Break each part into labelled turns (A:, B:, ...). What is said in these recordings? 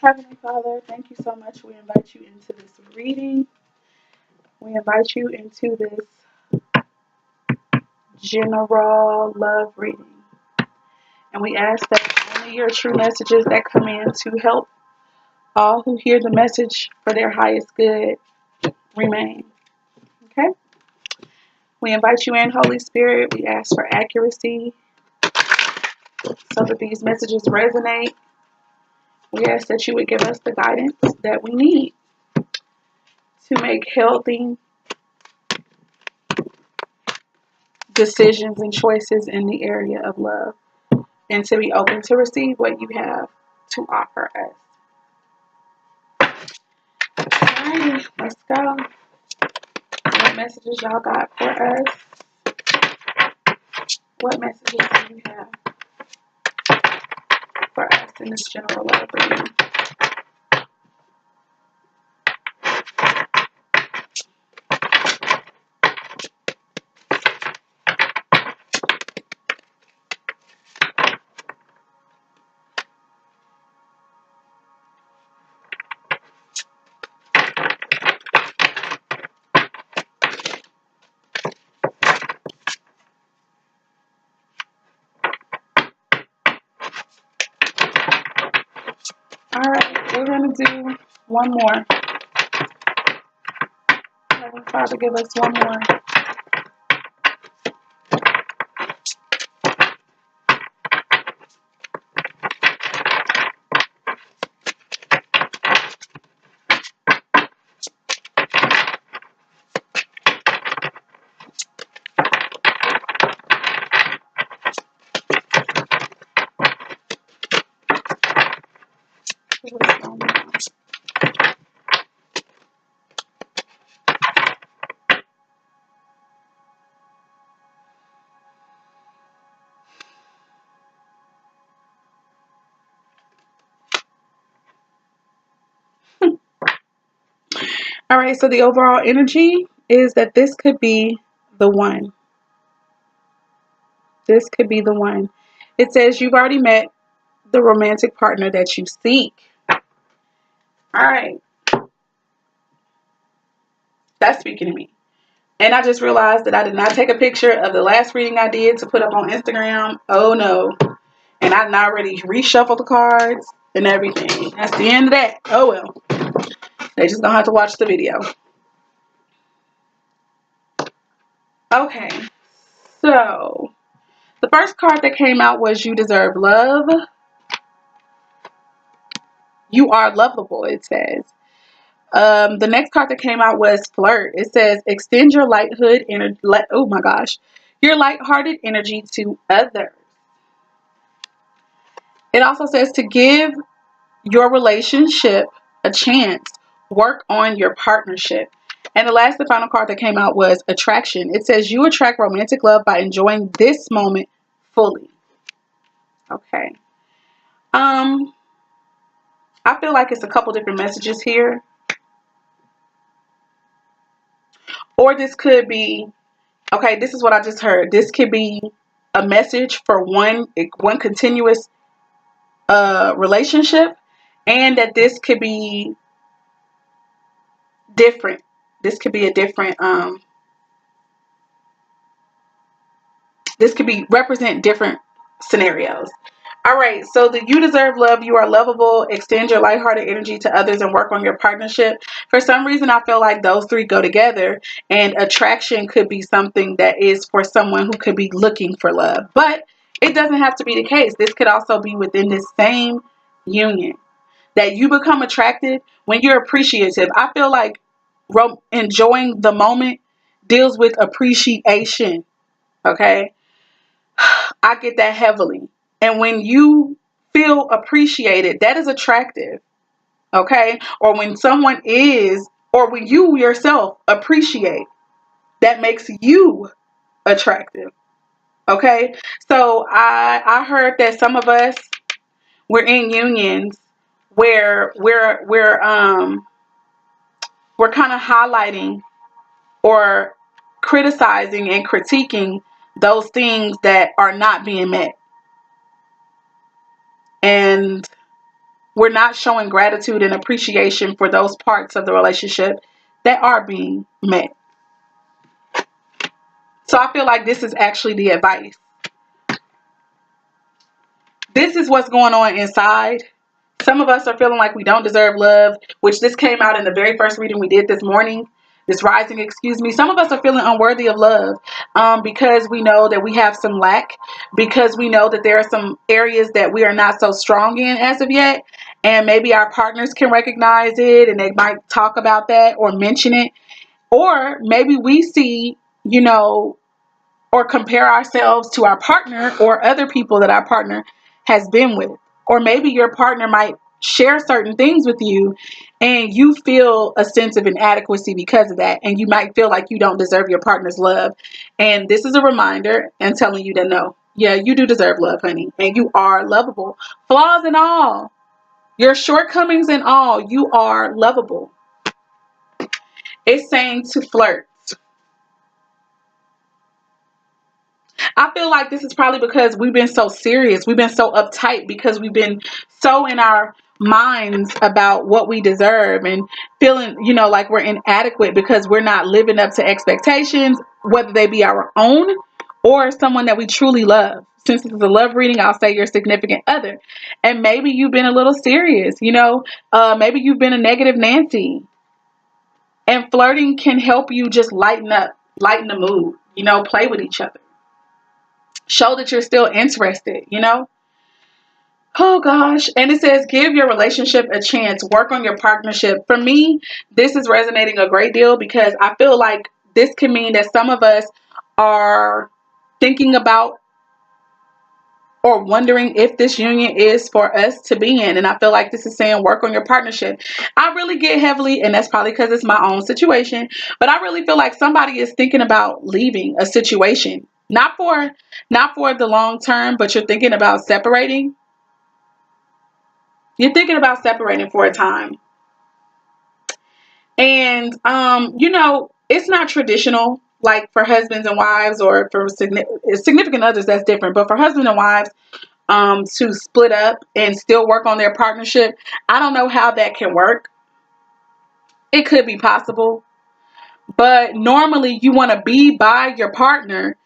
A: Heavenly Father, thank you so much. We invite you into this reading. We invite you into this general love reading. And we ask that only your true messages that come in to help all who hear the message for their highest good remain. Okay? We invite you in, Holy Spirit. We ask for accuracy so that these messages resonate. We ask that you would give us the guidance that we need to make healthy decisions and choices in the area of love, and to be open to receive what you have to offer us. Alrighty, let's go. What messages y'all got for us? What messages do you have for us in this general love reading? Alright, we're going to do one more. Heavenly Father, give us one more. Give us one more. All right, so the overall energy is that this could be the one. This could be the one. It says you've already met the romantic partner that you seek. All right, that's speaking to me. And I just realized that I did not take a picture of the last reading I did to put up on Instagram. Oh no. And I did already reshuffled the cards and everything. That's the end of that. Oh well. They just gonna have to watch the video. Okay. So the first card that came out was You Deserve Love. You are lovable, it says. The next card that came out was Flirt. It says extend your lighthearted energy. Oh my gosh. Your lighthearted energy to others. It also says to give your relationship a chance. Work on your partnership. And the last and final card that came out was Attraction. It says you attract romantic love by enjoying this moment fully. Okay. I feel like it's a couple different messages here. Or this could be, okay, this is what I just heard. This could be a message for one continuous relationship, and that this could be different. This could be a different this could be represent different scenarios. All right, so the You Deserve Love, you are lovable, extend your lighthearted energy to others, and work on your partnership. For some reason, I feel like those three go together, and attraction could be something that is for someone who could be looking for love. But it doesn't have to be the case. This could also be within this same union, that you become attracted when you're appreciative. I feel like enjoying the moment deals with appreciation, okay? I get that heavily. And when you feel appreciated, that is attractive. Okay? Or when someone is, or when you yourself appreciate, that makes you attractive. Okay? So I heard that some of us, we're in unions where we're kind of highlighting or criticizing and critiquing those things that are not being met. And we're not showing gratitude and appreciation for those parts of the relationship that are being met. So I feel like this is actually the advice. This is what's going on inside. Some of us are feeling like we don't deserve love, which this came out in the very first reading we did this morning. This rising, excuse me. Some of us are feeling unworthy of love because we know that we have some lack, because we know that there are some areas that we are not so strong in as of yet. And maybe our partners can recognize it and they might talk about that or mention it. Or maybe we see, or compare ourselves to our partner or other people that our partner has been with. Or maybe your partner might share certain things with you and you feel a sense of inadequacy because of that. And you might feel like you don't deserve your partner's love. And this is a reminder and telling you that no, yeah, you do deserve love, honey. And you are lovable. Flaws and all, your shortcomings and all, you are lovable. It's saying to flirt. I feel like this is probably because we've been so serious. We've been so uptight because we've been so in our minds about what we deserve and feeling, like we're inadequate because we're not living up to expectations, whether they be our own or someone that we truly love. Since this is a love reading, I'll say your significant other. And maybe you've been a little serious, maybe you've been a negative Nancy. And flirting can help you just lighten the mood, play with each other. Show that you're still interested, Oh gosh. And it says, give your relationship a chance. Work on your partnership. For me, this is resonating a great deal because I feel like this can mean that some of us are thinking about or wondering if this union is for us to be in. And I feel like this is saying work on your partnership. I really get heavily, and that's probably because it's my own situation, but I really feel like somebody is thinking about leaving a situation. Not for the long term, but you're thinking about separating. You're thinking about separating for a time. And it's not traditional like for husbands and wives, or for significant others, that's different. But for husbands and wives, to split up and still work on their partnership, I don't know how that can work. It could be possible, but normally you want to be by your partner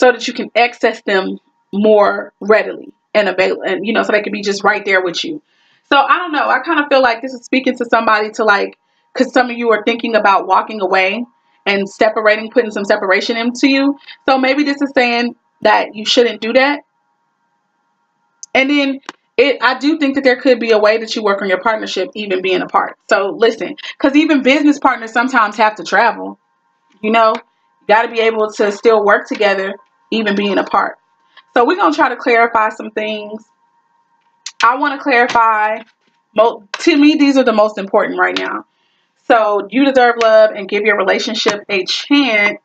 A: so that you can access them more readily and avail, and so they can be just right there with you. So I don't know. I kind of feel like this is speaking to somebody to because some of you are thinking about walking away and separating, putting some separation into you. So maybe this is saying that you shouldn't do that. And then I do think that there could be a way that you work on your partnership, even being apart. So listen, because even business partners sometimes have to travel. You got to be able to still work together, even being apart. So we're going to try to clarify some things. I want to clarify, to me, these are the most important right now. So you deserve love and give your relationship a chance.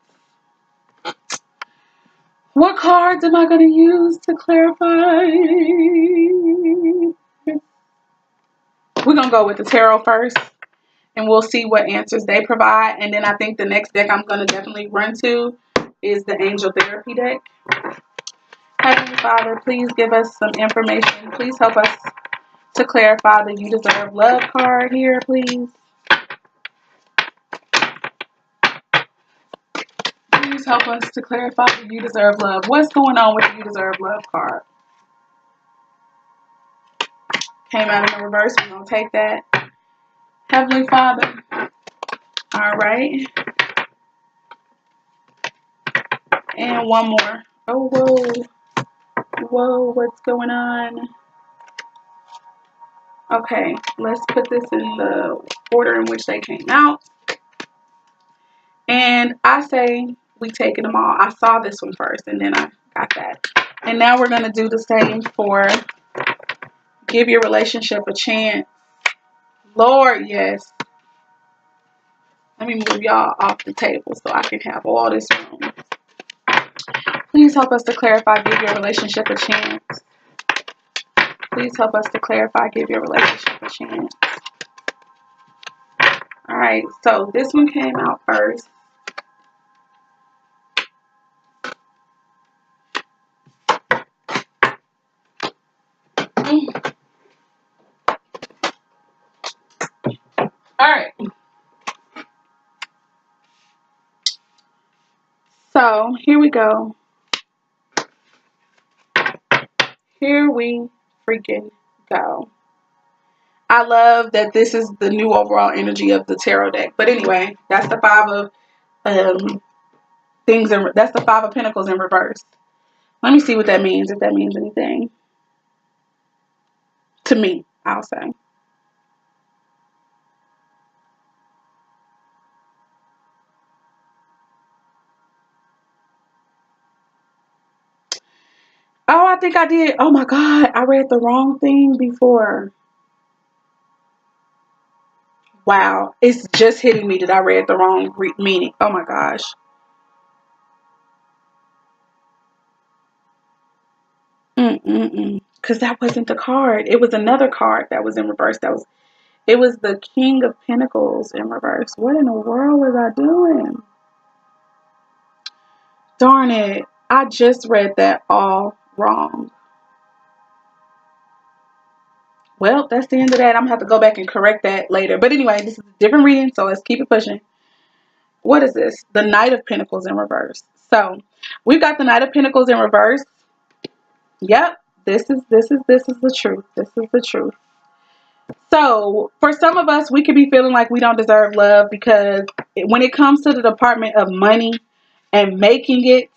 A: What cards am I going to use to clarify? We're going to go with the tarot first, and we'll see what answers they provide. And then I think the next deck I'm going to definitely run to is the Angel Therapy deck. Heavenly Father, please give us some information. Please help us to clarify the You Deserve Love card here, please. Please help us to clarify the You Deserve Love. What's going on with the You Deserve Love card? Came out in the reverse. We're going to take that. Heavenly Father. All right. And one more. Oh, whoa. Whoa, what's going on? Okay, let's put this in the order in which they came out. And I say we taking them all. I saw this one first, and then I got that. And now we're going to do the same for give your relationship a chance. Lord, yes. Let me move y'all off the table so I can have all this room. Please help us to clarify, give your relationship a chance. Please help us to clarify, give your relationship a chance. All right, so this one came out first. So here we go. Here we freaking go. I love that this is the new overall energy of the tarot deck. But anyway, that's the five of things, and that's the Five of Pentacles in reverse. Let me see what that means, if that means anything to me, I'll say. Oh, I think I did. Oh my God, I read the wrong thing before. Wow, it's just hitting me that I read the wrong meaning. Oh my gosh. Because that wasn't the card. It was another card that was in reverse. It was the King of Pentacles in reverse. What in the world was I doing? Darn it. I just read that all wrong. Well, that's the end of that. I'm going to have to go back and correct that later. But anyway, this is a different reading, so let's keep it pushing. What is this? The Knight of Pentacles in reverse. So, we've got the Knight of Pentacles in reverse. Yep, this is the truth. This is the truth. So, for some of us, we could be feeling like we don't deserve love because when it comes to the department of money and making it,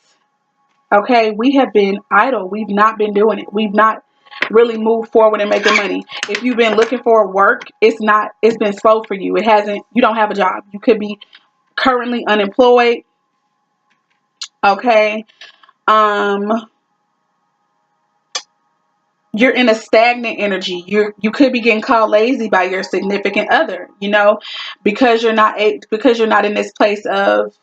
A: okay, we have been idle. We've not been doing it. We've not really moved forward in making money. If you've been looking for work, it's been slow for you. You don't have a job. You could be currently unemployed. Okay. You're in a stagnant energy. You could be getting called lazy by your significant other, because you're not in this place of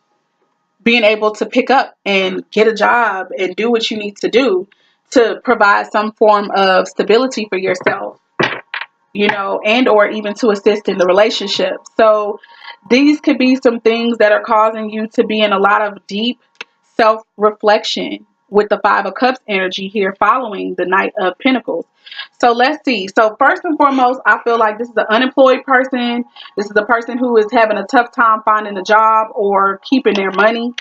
A: being able to pick up and get a job and do what you need to do to provide some form of stability for yourself, and or even to assist in the relationship. So these could be some things that are causing you to be in a lot of deep self-reflection with the Five of Cups energy here following the Knight of Pentacles. So let's see. So first and foremost, I feel like this is an unemployed person. This is a person who is having a tough time finding a job or keeping their money,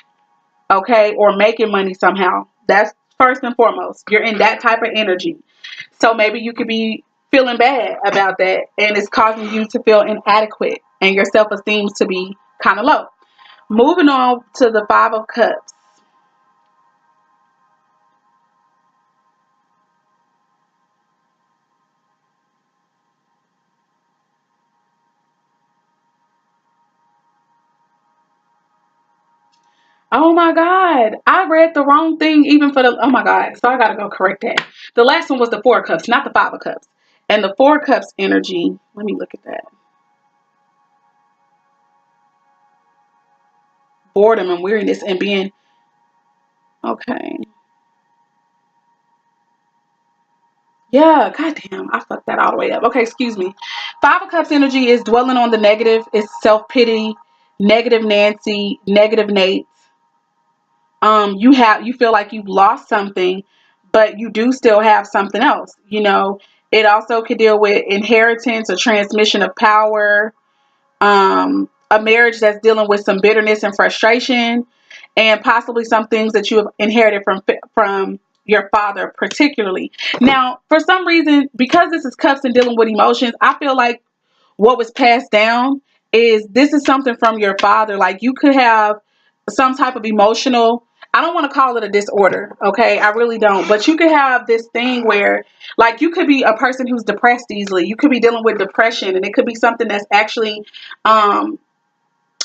A: okay, or making money somehow. That's first and foremost. You're in that type of energy. So maybe you could be feeling bad about that, and it's causing you to feel inadequate and your self-esteem to be kind of low. Moving on to the Five of Cups. Oh my God. I read the wrong thing even for oh my God. So I got to go correct that. The last one was the Four of Cups, not the Five of Cups. And the Four of Cups energy, let me look at that. Boredom and weariness and being, okay. Yeah, goddamn, I fucked that all the way up. Okay, excuse me. Five of Cups energy is dwelling on the negative. It's self-pity, negative Nancy, negative Nate. You feel like you've lost something, but you do still have something else. It also could deal with inheritance or transmission of power, a marriage that's dealing with some bitterness and frustration, and possibly some things that you have inherited from your father particularly. Now, for some reason, because this is cups and dealing with emotions, I feel like what was passed down this is something from your father. Like you could have some type of emotional, I don't want to call it a disorder, okay? I really don't. But you could have this thing where, like, you could be a person who's depressed easily. You could be dealing with depression, and it could be something that's actually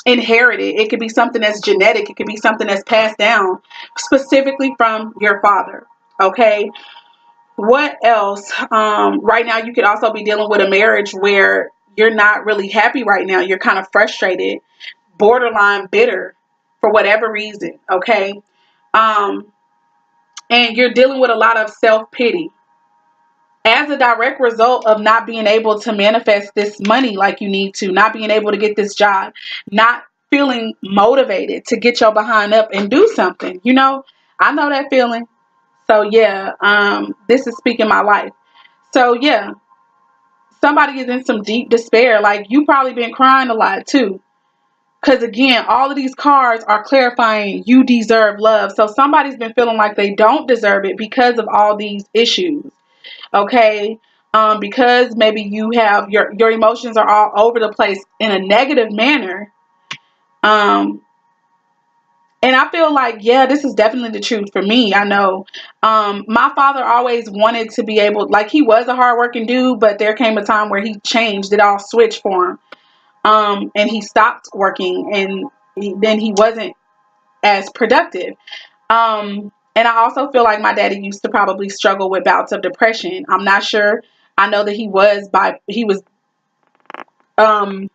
A: inherited. It could be something that's genetic. It could be something that's passed down specifically from your father, okay? What else? Right now, you could also be dealing with a marriage where you're not really happy right now. You're kind of frustrated, borderline bitter for whatever reason, okay? Um, and you're dealing with a lot of self-pity as a direct result of not being able to manifest this money like you need to, not being able to get this job, not feeling motivated to get your behind up and do something. I know that feeling. So yeah, this is speaking my life. So yeah, somebody is in some deep despair. Like you probably been crying a lot too. Because again, all of these cards are clarifying you deserve love. So somebody's been feeling like they don't deserve it because of all these issues. Okay. Because maybe you have your emotions are all over the place in a negative manner. And I feel like, yeah, this is definitely the truth for me. I know. My father always wanted to be able, like, he was a hardworking dude, but there came a time where he changed. It all switched for him. And he stopped working, and then he wasn't as productive. And I also feel like my daddy used to probably struggle with bouts of depression. I'm not sure. I know that he was um,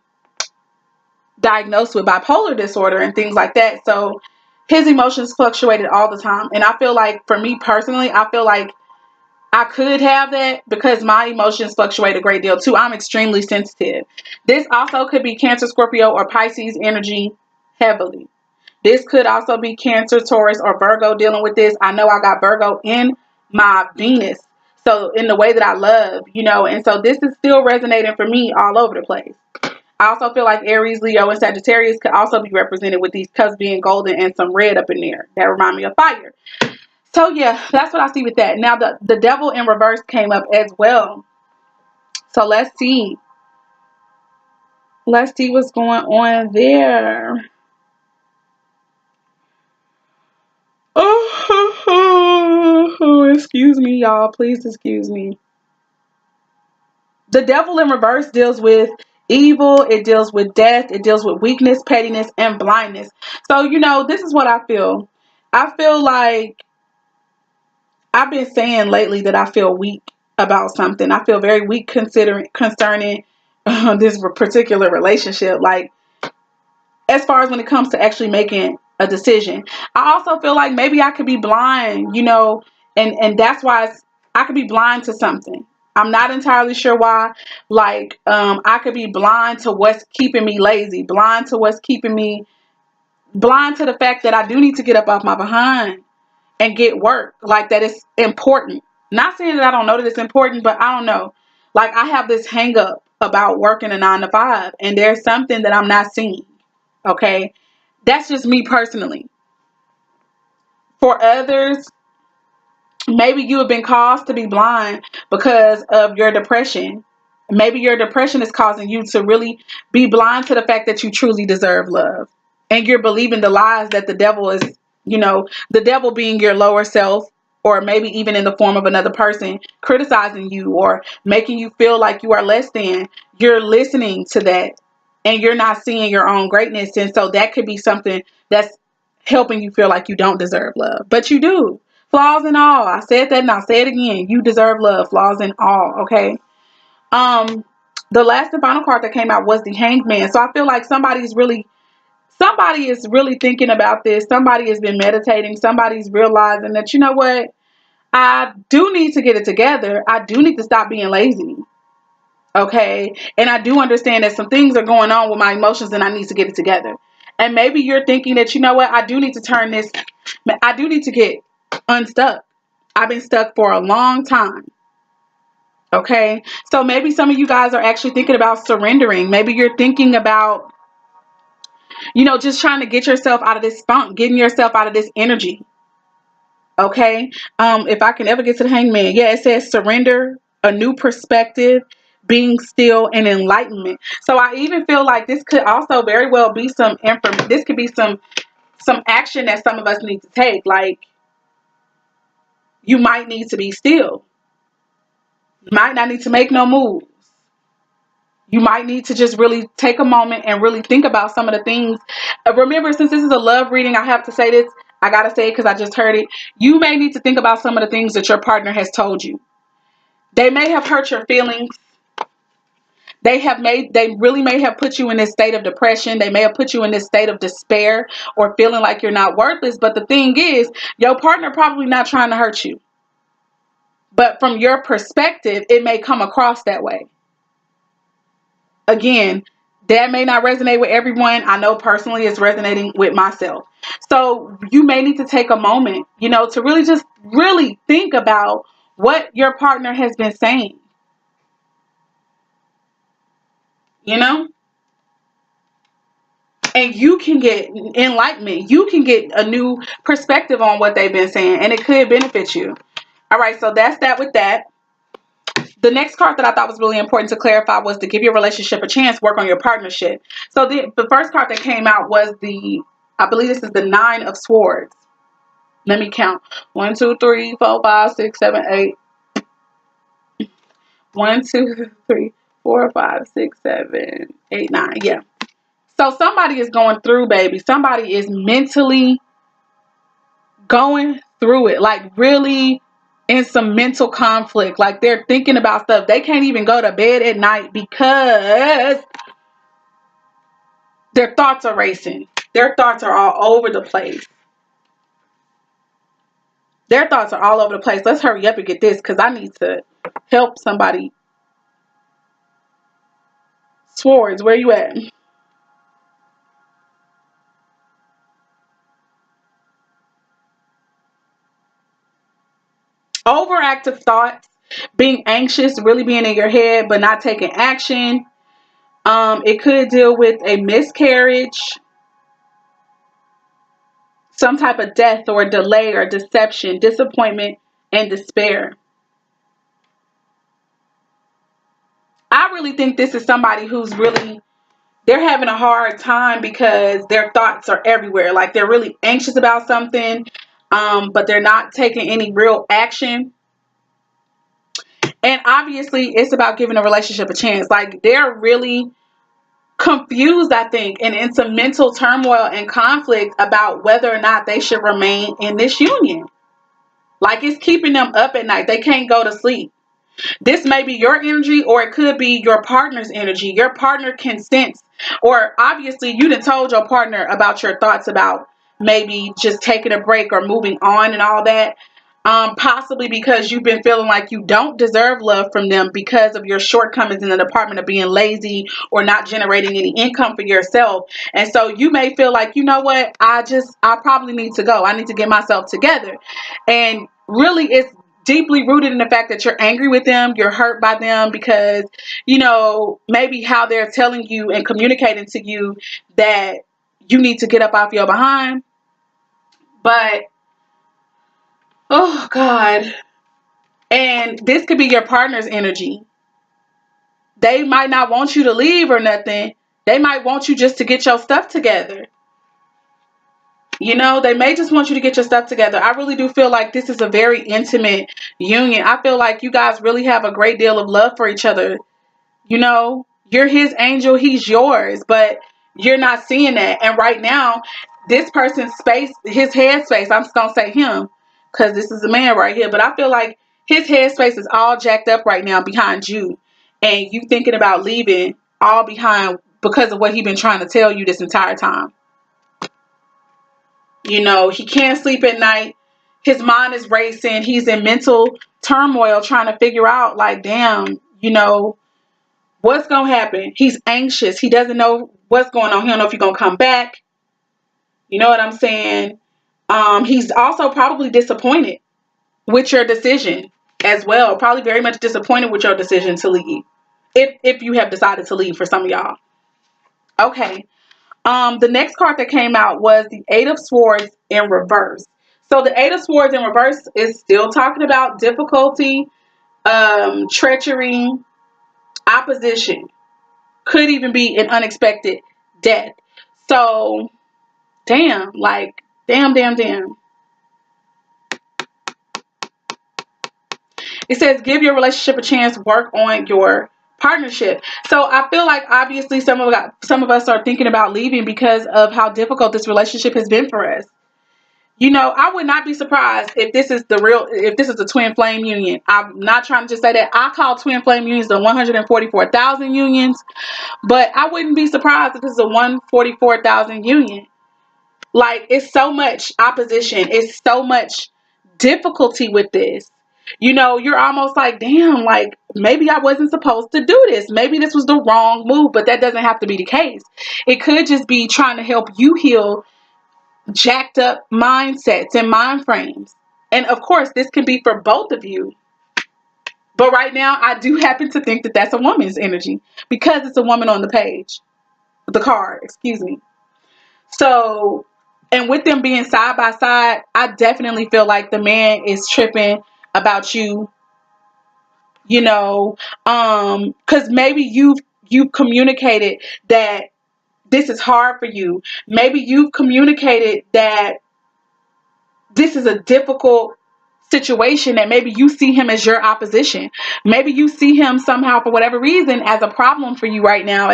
A: diagnosed with bipolar disorder and things like that. So his emotions fluctuated all the time. And I feel like, for me personally, I feel like I could have that because my emotions fluctuate a great deal too. I'm extremely sensitive. This also could be Cancer, Scorpio, or Pisces energy heavily. This could also be Cancer, Taurus, or Virgo dealing with this. I know I got Virgo in my Venus. So in the way that I love, and so this is still resonating for me all over the place. I also feel like Aries, Leo, and Sagittarius could also be represented with these cups being golden and some red up in there. That remind me of fire. So yeah, that's what I see with that. Now the devil in reverse came up as well. So let's see. Let's see what's going on there. Oh, excuse me, y'all. Please excuse me. The devil in reverse deals with evil. It deals with death. It deals with weakness, pettiness, and blindness. So, this is what I feel. I feel like I've been saying lately that I feel weak about something. I feel very weak concerning this particular relationship. Like, as far as when it comes to actually making a decision. I also feel like maybe I could be blind, and that's why I could be blind to something. I'm not entirely sure why. Like, I could be blind to what's keeping me lazy, blind to the fact that I do need to get up off my behind and get work. Like, that is important. Not saying that I don't know that it's important, but I don't know. Like, I have this hang up about working a 9 to 5, and there's something that I'm not seeing. Okay. That's just me personally. For others, maybe you have been caused to be blind because of your depression. Maybe your depression is causing you to really be blind to the fact that you truly deserve love. And you're believing the lies that the devil is, the devil being your lower self, or maybe even in the form of another person criticizing you or making you feel like you are less than. You're listening to that and you're not seeing your own greatness. And so that could be something that's helping you feel like you don't deserve love. But you do. Flaws and all. I said that and I'll say it again. You deserve love. Flaws and all. Okay. The last and final card that came out was the Hanged Man. So I feel like somebody is really thinking about this. Somebody has been meditating. Somebody's realizing that, you know what? I do need to get it together. I do need to stop being lazy. Okay. And I do understand that some things are going on with my emotions and I need to get it together. And maybe you're thinking that, you know what? I do need to get unstuck. I've been stuck for a long time. Okay. So maybe some of you guys are actually thinking about surrendering. Maybe you're thinking about, just trying to get yourself out of this funk, getting yourself out of this energy. Okay. If I can ever get to the Hangman, yeah, it says surrender, a new perspective, being still, and enlightenment. So I even feel like this could also very well be this could be some action that some of us need to take. Like, you might need to be still. You might not need to make no moves. You might need to just really take a moment and really think about some of the things. Remember, since this is a love reading, I have to say this. I got to say it because I just heard it. You may need to think about some of the things that your partner has told you. They may have hurt your feelings. They really may have put you in this state of depression. They may have put you in this state of despair or feeling like you're not worthless. But the thing is, your partner probably not trying to hurt you. But from your perspective, it may come across that way. Again, that may not resonate with everyone. I know personally it's resonating with myself. So you may need to take a moment, to really just really think about what your partner has been saying. And you can get enlightenment. You can get a new perspective on what they've been saying, and it could benefit you. All right, so that's that with that. The next card that I thought was really important to clarify was to give your relationship a chance, work on your partnership. So the first card that came out was I believe this is the Nine of Swords. Let me count. 1, 2, 3, 4, 5, 6, 7, 8. 1, 2, 3, 4, 5, 6, 7, 8, 9. Yeah. So somebody is going through, baby. Somebody is mentally going through it. Like really in some mental conflict. Like they're thinking about stuff. They can't even go to bed at night because their thoughts are racing. Their thoughts are all over the place. Their thoughts are all over the place. Let's hurry up and get this because I need to help somebody. Swords, where you at? Overactive thoughts, being anxious, really being in your head, but not taking action. It could deal with a miscarriage, some type of death or delay or deception, disappointment, and despair. I really think this is somebody who's really, they're having a hard time because their thoughts are everywhere. Like they're really anxious about something, but they're not taking any real action. And obviously, it's about giving a relationship a chance. Like they're really confused, I think, and in some mental turmoil and conflict about whether or not they should remain in this union. Like it's keeping them up at night. They can't go to sleep. This may be your energy or it could be your partner's energy. Your partner can sense, or obviously you done told your partner about your thoughts about maybe just taking a break or moving on and all that. Possibly because you've been feeling like you don't deserve love from them because of your shortcomings in the department of being lazy or not generating any income for yourself. And so you may feel like, you know what, I probably need to go. I need to get myself together. And really it's deeply rooted in the fact that you're angry with them, you're hurt by them because, you know, maybe how they're telling you and communicating to you that you need to get up off your behind. But oh God. And this could be your partner's energy. They might not want you to leave or nothing. They might want you just to get your stuff together. You know, they may just want you to get your stuff together. I really do feel like this is a very intimate union. I feel like you guys really have a great deal of love for each other. You know, you're his angel, he's yours, but you're not seeing that. And right now, this person's space, his head space, I'm just going to say him because this is a man right here, but I feel like his head space is all jacked up right now behind you. And you thinking about leaving all behind because of what he's been trying to tell you this entire time. You know, he can't sleep at night. His mind is racing. He's in mental turmoil trying to figure out, like, damn, you know, what's going to happen? He's anxious. He doesn't know what's going on. He don't know if he's going to come back. You know what I'm saying? He's also probably disappointed with your decision as well. Probably very much disappointed with your decision to leave. If you have decided to leave for some of y'all. Okay. The next card that came out was the Eight of Swords in reverse. So the Eight of Swords in reverse is still talking about difficulty, treachery, opposition. Could even be an unexpected death. So, damn, like, damn. It says give your relationship a chance, work on your partnership. So I feel like obviously some of us are thinking about leaving because of how difficult this relationship has been for us. You know, I would not be surprised if this is the twin flame union. I'm not trying to just say that. I call twin flame unions the 144,000 unions, but I wouldn't be surprised if this is a 144,000 union. Like, it's so much opposition. It's so much difficulty with this. You know, you're almost like, damn, like, maybe I wasn't supposed to do this. Maybe this was the wrong move, but that doesn't have to be the case. It could just be trying to help you heal jacked up mindsets and mind frames. And of course, this can be for both of you. But right now, I do happen to think that that's a woman's energy because it's a woman on the page. The card, excuse me. So, and with them being side by side, I definitely feel like the man is tripping about you, you know, because maybe you've communicated that this is hard for you. Maybe you've communicated that this is a difficult situation, that maybe you see him as your opposition. Maybe you see him somehow, for whatever reason, as a problem for you right now,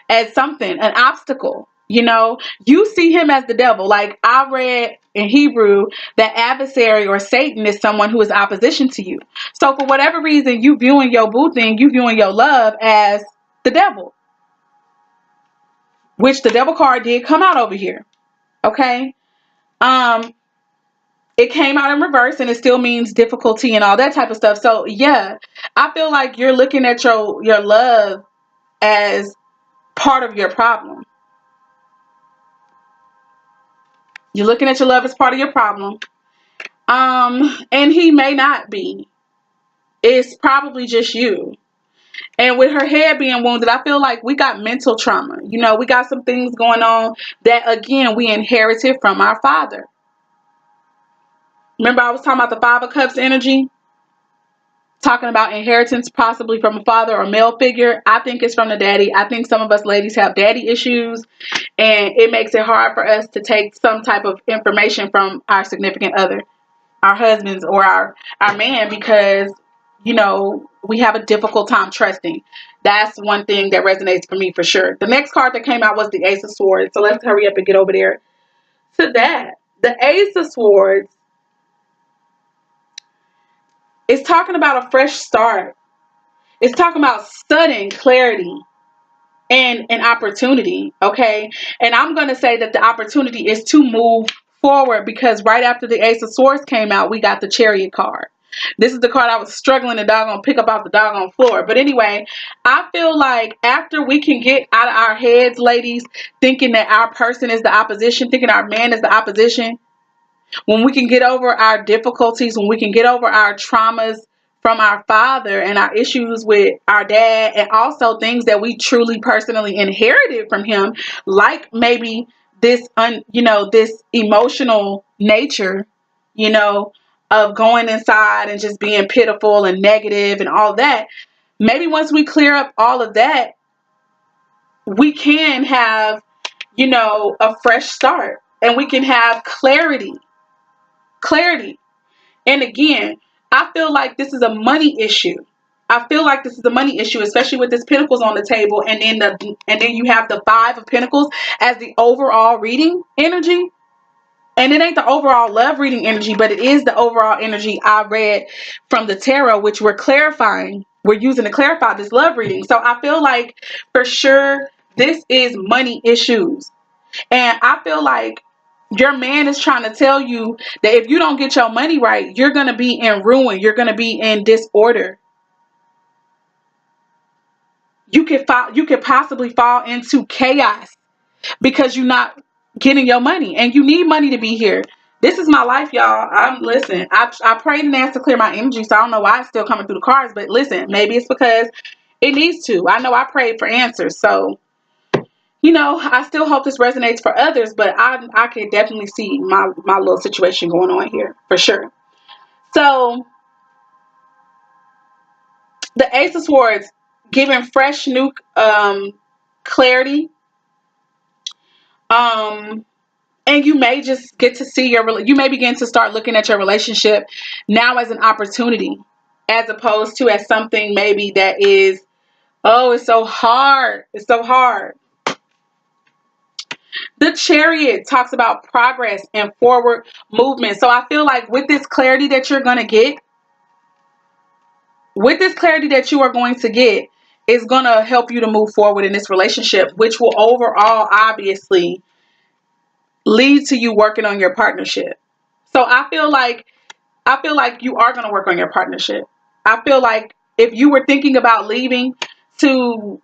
A: as something, an obstacle. You see him as the devil. Like I read in Hebrew that adversary or Satan is someone who is opposition to you. So for whatever reason, you viewing your boo thing, you viewing your love as the devil, which the devil card did come out over here. Okay. It came out in reverse and it still means difficulty and all that type of stuff. So yeah, I feel like you're looking at your love as part of your problem. You're looking at your love as part of your problem. And he may not be. It's probably just you. And with her head being wounded, I feel like we got mental trauma. We got some things going on that, again, we inherited from our father. Remember I was talking about the Five of Cups energy? Talking about inheritance possibly from a father or male figure. I think it's from the daddy. I think some of us ladies have daddy issues, and it makes it hard for us to take some type of information from our significant other, our husbands or our man, because we have a difficult time trusting. That's one thing that resonates for me for sure. The next card that came out was the Ace of Swords, so let's hurry up and get over there to that. The Ace of Swords is talking about a fresh start. It's talking about sudden clarity and an opportunity, okay? And I'm going to say that the opportunity is to move forward, because right after the Ace of Swords came out, we got the Chariot card. This is the card I was struggling to doggone pick up off the doggone floor. But anyway, I feel like after we can get out of our heads, ladies, thinking that our person is the opposition, thinking our man is the opposition, when we can get over our difficulties, when we can get over our traumas from our father and our issues with our dad, and also things that we truly personally inherited from him, like maybe this this emotional nature, of going inside and just being pitiful and negative and all that. Maybe once we clear up all of that, we can have a fresh start, and we can have clarity. And again, I feel like this is a money issue. Especially with this Pentacles on the table, and then you have the Five of Pentacles as the overall reading energy. And it ain't the overall love reading energy, but it is the overall energy I read from the tarot, which we're clarifying. We're using to clarify this love reading. So I feel like for sure this is money issues. And I feel like your man is trying to tell you that if you don't get your money right, you're going to be in ruin. You're going to be in disorder. You could possibly fall into chaos because you're not getting your money, and you need money to be here. This is my life, y'all. I prayed and asked to clear my energy, so I don't know why it's still coming through the cards, but listen, maybe it's because it needs to. I know I prayed for answers, so I still hope this resonates for others, but I can definitely see my little situation going on here for sure. So the Ace of Swords giving fresh new clarity. And you may just get to see you may begin to start looking at your relationship now as an opportunity, as opposed to as something maybe that is, oh, it's so hard. It's so hard. The Chariot talks about progress and forward movement. So I feel like with this clarity that you're going to get, is going to help you to move forward in this relationship, which will overall obviously lead to you working on your partnership. So I feel like you are going to work on your partnership. I feel like if you were thinking about leaving to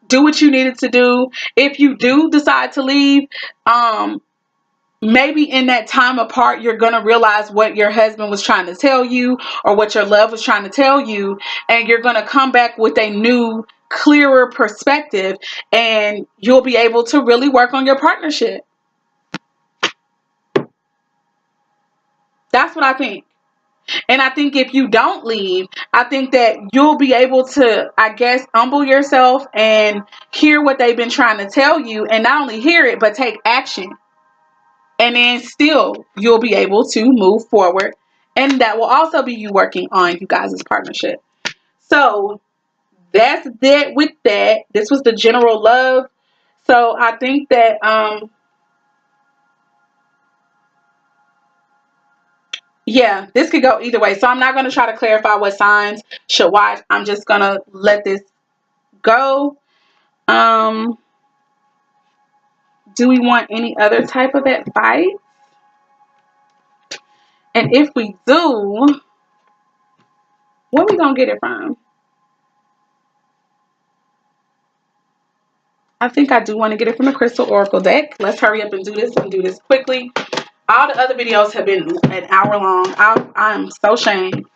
A: do what you needed to do, if you do decide to leave, maybe in that time apart, you're going to realize what your husband was trying to tell you, or what your love was trying to tell you, and you're going to come back with a new, clearer perspective, and you'll be able to really work on your partnership. That's what I think. And I think if you don't leave, I think that you'll be able to, I guess, humble yourself and hear what they've been trying to tell you, and not only hear it, but take action. And then still, you'll be able to move forward. And that will also be you working on you guys' partnership. So that's it with that. This was the general love. So I think that yeah, this could go either way. So I'm not going to try to clarify what signs should watch. I'm just going to let this go. Do we want any other type of advice? And if we do, where are we going to get it from? I think I do want to get it from the Crystal Oracle deck. Let's hurry up and do this quickly. All the other videos have been an hour long. I'm so ashamed.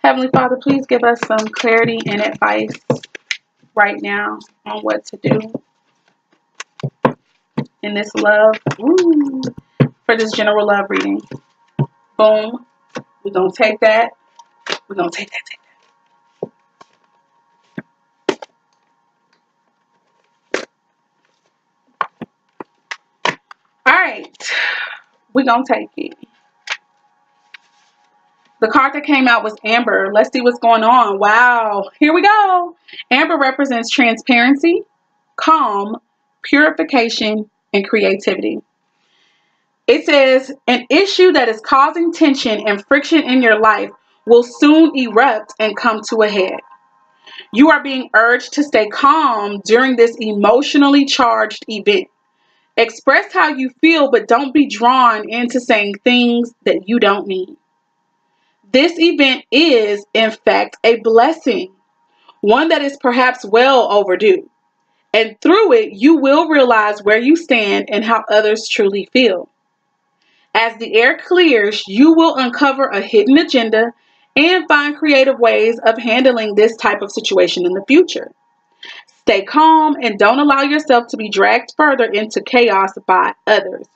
A: Heavenly Father, please give us some clarity and advice right now on what to do in this love. Ooh, for this general love reading. Boom. We're going to take that. We're going to take that. All right. We're going to take it. The card that came out was Amber. Let's see what's going on. Wow. Here we go. Amber represents transparency, calm, purification, and creativity. It says, an issue that is causing tension and friction in your life will soon erupt and come to a head. You are being urged to stay calm during this emotionally charged event. Express how you feel, but don't be drawn into saying things that you don't mean. This event is, in fact, a blessing, one that is perhaps well overdue. And through it, you will realize where you stand and how others truly feel. As the air clears, you will uncover a hidden agenda and find creative ways of handling this type of situation in the future. Stay calm and don't allow yourself to be dragged further into chaos by others.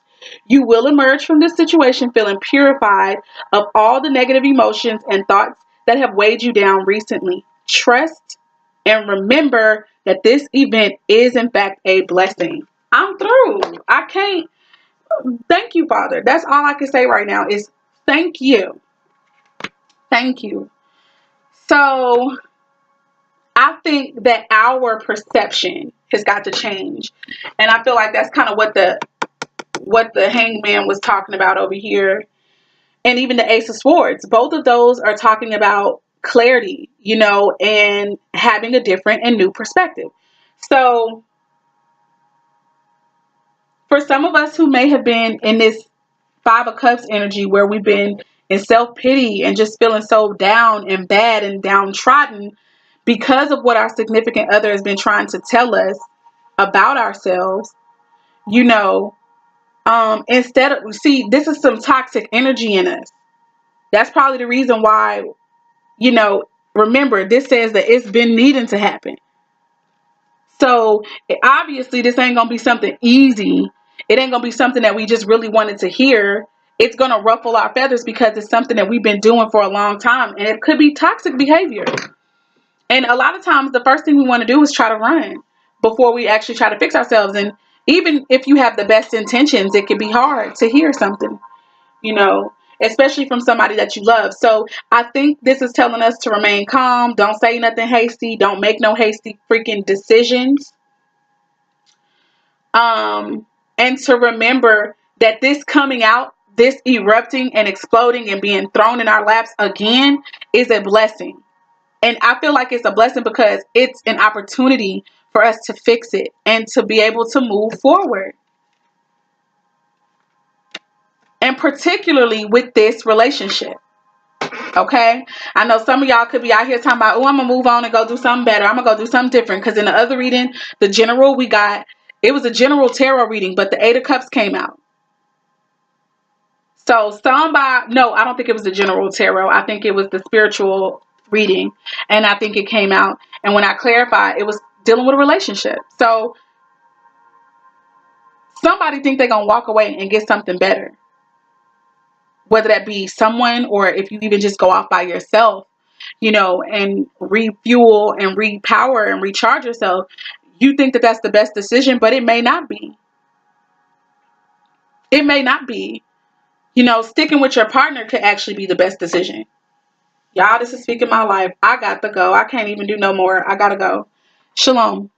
A: You will emerge from this situation feeling purified of all the negative emotions and thoughts that have weighed you down recently. Trust and remember that this event is, in fact, a blessing. I'm through. I can't. Thank you, Father. That's all I can say right now is thank you. Thank you. So I think that our perception has got to change. And I feel like that's kind of what the hangman was talking about over here. And even the Ace of Swords. Both of those are talking about clarity, and having a different and new perspective. So for some of us who may have been in this Five of Cups energy where we've been in self-pity and just feeling so down and bad and downtrodden because of what our significant other has been trying to tell us about ourselves, instead of, this is some toxic energy in us. That's probably the reason why, remember, this says that it's been needing to happen. So obviously this ain't going to be something easy. It ain't going to be something that we just really wanted to hear. It's going to ruffle our feathers because it's something that we've been doing for a long time. And it could be toxic behavior. And a lot of times the first thing we want to do is try to run before we actually try to fix ourselves. And even if you have the best intentions, it can be hard to hear something, especially from somebody that you love. So I think this is telling us to remain calm. Don't say nothing hasty. Don't make no hasty freaking decisions. And to remember that this coming out, this erupting and exploding and being thrown in our laps again is a blessing. And I feel like it's a blessing because it's an opportunity for us to fix it and to be able to move forward. And particularly with this relationship. Okay? I know some of y'all could be out here talking about, oh, I'm going to move on and go do something better. I'm going to go do something different. Because in the other reading, the general we got, it was a general tarot reading, but the Eight of Cups came out. So no, I don't think it was the general tarot. I think it was the spiritual reading. And I think it came out. And when I clarified, it was dealing with a relationship. So somebody think they're going to walk away and get something better. whether that be someone or if you even just go off by yourself, you know, and refuel and repower and recharge yourself, you think that that's the best decision, but it may not be. It may not be. You know, sticking with your partner could actually be the best decision. Y'all, this is Speaking My Life. I got to go. I can't even do no more. I gotta go. Shalom.